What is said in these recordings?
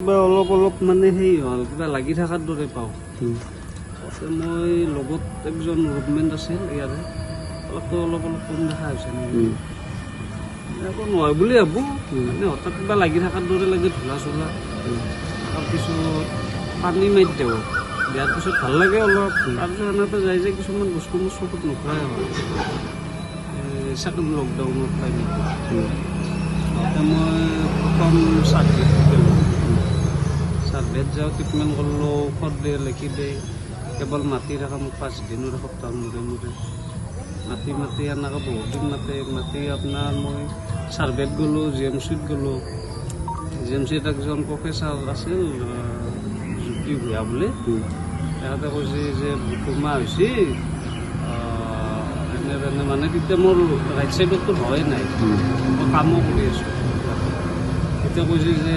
অলপ অলপ মানে সেই হ'ল কিবা লাগি থকাৰ দৰে পাওঁ। মই লগত একজন ৰুটমেণ্ট আছিল ইয়াৰে অলপ অলপ কম দেখা হৈছে নেকি একো নহয় বুলি ভাবোঁ। মানে হঠাৎ কিবা লাগি থকাৰ দৰে লাগে ধূলা চোলা। তাৰপিছত পানী মাৰি দিওঁ, দিয়াৰ পিছত ভাল লাগে অলপ। তাৰপিছত এনেকৈ যায় যে কিছুমান বস্তু মোৰ চকুত নোপোৱাই হয়। ছেকেণ্ড লকডাউনত টাইমত মই প্ৰথম চাৰ্ভেত গ'লোঁ। চাৰ্ভেত যাওঁ, ট্ৰিটমেণ্ট কৰিলোঁ, ঔষধ দিয়ে, লিখি দিয়ে। কেৱল মাতি থকা মোক 5 দিনৰ এসপ্তাহ মূৰে মূৰে মাতি এনেকৈ বহুত দিন মাতি আপোনাৰ মই চাৰ্ভেত গ'লোঁ, GMCত গ'লোঁ। GMCত একজন প্ৰফেচাৰ আছিল জ্যোতি ভূঞা বুলি। তেখেতে কৈছে যে বুকুমা হৈছে এনে মানে তেতিয়া মোৰ ৰাইট চাইডততো ভয়ে নাই, মই কামো কৰি আছোঁ। তেতিয়া কৈছে যে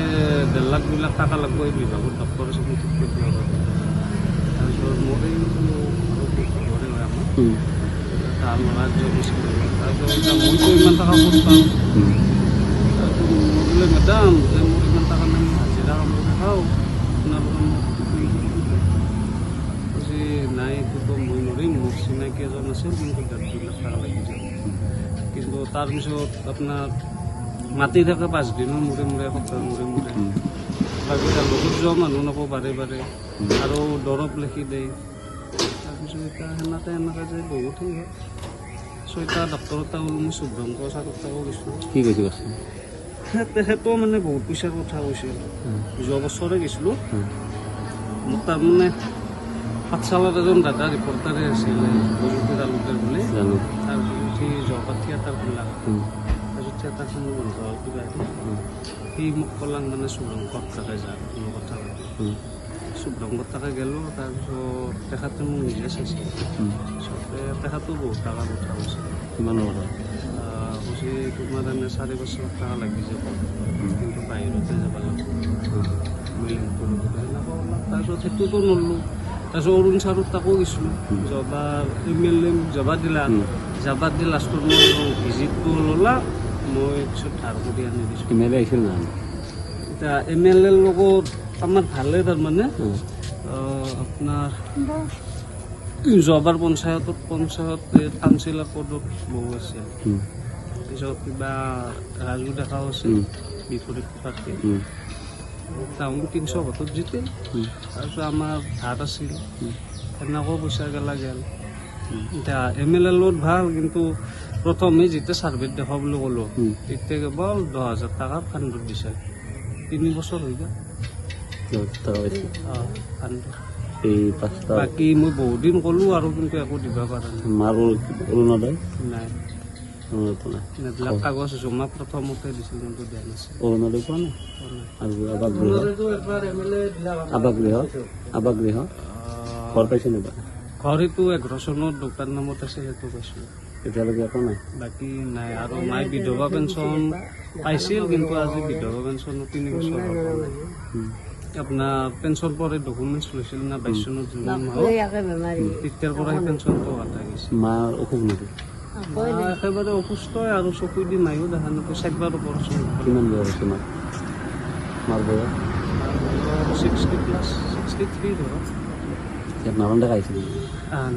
1.5 লাখ 2 লাখ টকা লাগব এই বিভাগত ডক্টৰ আছে ঠিক কৰি দিব পাৰোঁ। তাৰপিছত মোৰ এই ঘৰে হয় আমাৰ তাৰ ল'ৰা জব আছিল। তাৰপিছত মইতো ইমান টকা ক'ত পাওঁ। বোলে মেডাম যে মোৰ ইমান টকা নাই, হাজিৰা কাম কৰি খাওঁ, আপোনালোকে কৈছে নাই এইটোতো মই নোৱাৰিম, মোৰ চিনাকি এজন আছিল কিন্তু 1.5 লাখ টকা লাগি যায়। কিন্তু তাৰপিছত আপোনাৰ মাতি থাকে 5 দিনৰ মূৰে মূৰে এসপ্তাহ মূৰে মূৰে। তাৰপিছত লগত যোৱা মানুহ নকওঁ বাৰে বাৰে আৰু দৰৱ লিখি দিয়ে। তাৰপিছত এতিয়া সেনেকৈ যে বহুত সেই হয়। 6টা ডক্টৰৰ তাও মই শুভ্ৰংক ছাৰৰ তাও গৈছোঁ। কি কৈছে? তেখেতেও মানে বহুত পইচাৰ কথা কৈছিল। যোৱা বছৰে গৈছিলোঁ। মোৰ তাৰমানে পাঠশালাত এজন দাদা ৰিপৰ্টাৰে আছিলে বৈজুতি তালুকৰ বুলি। তাৰপিছত সি যোৱাবাৰ থিয়েটাৰ খোলা, তাৰপিছত থিয়েটাৰখন বন্ধ হ'ল কিবা সি মোক ক'লাক মানে শুভ্ৰংকত থাকে যাৰ মোৰ কথা পাতি। শুভ্ৰংকত তাকে গ'লোঁ। তাৰপিছত তেখেতে মোক নিজে চাইছিল। তেখেতেও বহুত টকা কথা কৈছে। কিমান কথা কৈছে তোমাৰ এনে 4-5 লাখ টকা লাগি যাব, কিন্তু বাহিৰতে যাব লাগিব মিলিংপুৰ এনেকুৱা অলপ। তাৰপিছত সেইটোতো নললোঁ। তাৰপিছত অৰুণ ছাৰৰ তাকো গৈছিলোঁ। যোৱাবাৰ MLA যাবা দিলা, যাবাত দি লাষ্টত মই ভিজিটটো ল'লা, মই পিছত ধাৰ কৰি আনি দিছোঁ। MLA আহিছিল না? এতিয়া MLAৰ লগত আমাৰ ভালে তাৰমানে আপোনাৰ যোৱাবাৰ পঞ্চায়ত কাউন্সিলৰ পদত বহু আছিল। পিছত কিবা ৰাজু দেখাও আছিল বিপৰীত পাৰ্টি। টাউন 300 ভোটত জিতিল। তাৰপিছত আমাৰ ধাৰ আছিল, সেনেকেও পইচা গেলা গেল। এতিয়া MLAৰ লগত ভাল, কিন্তু প্ৰথমে যেতিয়া চাৰ্ভেত দেখা বুলি ক'লোঁ তেতিয়া কেৱল 10,000 টকা ফাণ্ডত দিছে। 3 বছৰ হৈ গ'ল। বাকী মই বহুত দিন ক'লোঁ আৰু কিন্তু একো দিব পৰা নাই। নাই এইবিলাক কাগজ জমা প্ৰথমতে দিছিল কিন্তু দিয়া নাছিল। ঘৰ এইটো 11 চনত দেউতাৰ নামত আছে, সেইটো পাইছোঁ। এতিয়ালৈকে একো নাই। বাকী নাই। আৰু মায়ে বিধৱা পেঞ্চন পাইছিল, কিন্তু আজি বিধৱা পেঞ্চনো 3 বছৰ হ'ল নাই। আপোনাৰ পেঞ্চন পৰে ডকুমেণ্টছ লৈছিল না 22 চনত জুন মাহত, তেতিয়াৰ পৰা সেই পেঞ্চনটো কাটা গৈছে। মাৰ অসুখ নেকি? একেবাৰে অসুস্থ আৰু চকু দি মায়ো দেখা নাপায়। 4বাৰ অপাৰেশ্যন। কিমান বয়স হৈছে মাৰ বয়স? 63 ধৰক। ইয়াত নাৰায়ণ ডেকা আহিছিল?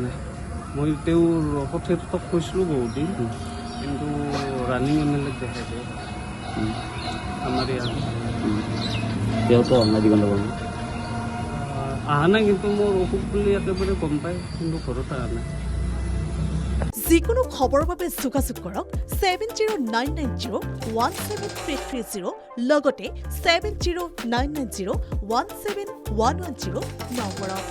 নাই, মই তেওঁৰ সতীৰ্থক কৈছিলোঁ বহুত দিন, কিন্তু ৰানিং MLAক দেখাই দিয়ে আমাৰ ইয়াত। তেওঁতো অহা নাই দিগন্ত পাব? অহা নাই, কিন্তু মোৰ অসুখ বুলি একেবাৰে গম পায়, কিন্তু ঘৰত অহা নাই। যিকোনো খবৰৰ বাবে যোগাযোগ কৰক 7099017330 লগতে 7099017110 নম্বৰত।